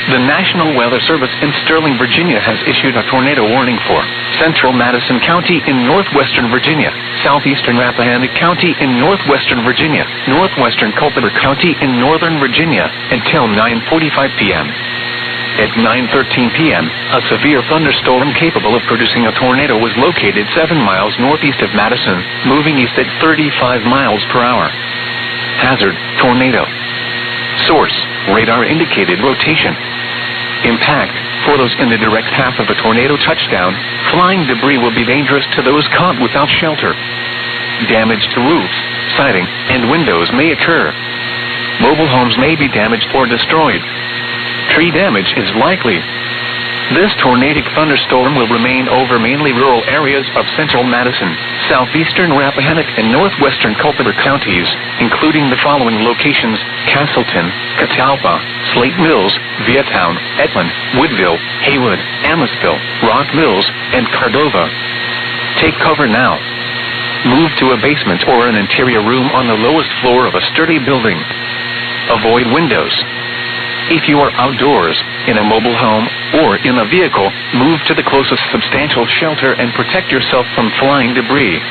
The National Weather Service in Sterling, Virginia has issued a tornado warning for central Madison County in northwestern Virginia, southeastern Rappahannock County in northwestern Virginia, northwestern Culpeper County in northern Virginia until 9:45 p.m. At 9:13 p.m., a severe thunderstorm capable of producing a tornado was located 7 miles northeast of Madison, moving east at 35 miles per hour. Hazard: tornado. Source: radar indicated rotation. Impact: for those in the direct path of a tornado touchdown, flying debris will be dangerous to those caught without shelter. Damage to roofs, siding, and windows may occur. Mobile homes may be damaged or destroyed. Tree damage is likely. This tornadic thunderstorm will remain over mainly rural areas of central Madison, southeastern Rappahannock, and northwestern Culpeper counties, including the following locations: Castleton, Catalpa, Slate Mills, Vietown, Etland, Woodville, Haywood, Amosville, Rock Mills, and Cordova. Take cover now. Move to a basement or an interior room on the lowest floor of a sturdy building. Avoid windows. If you are outdoors, in a mobile home, or in a vehicle, move to the closest substantial shelter and protect yourself from flying debris.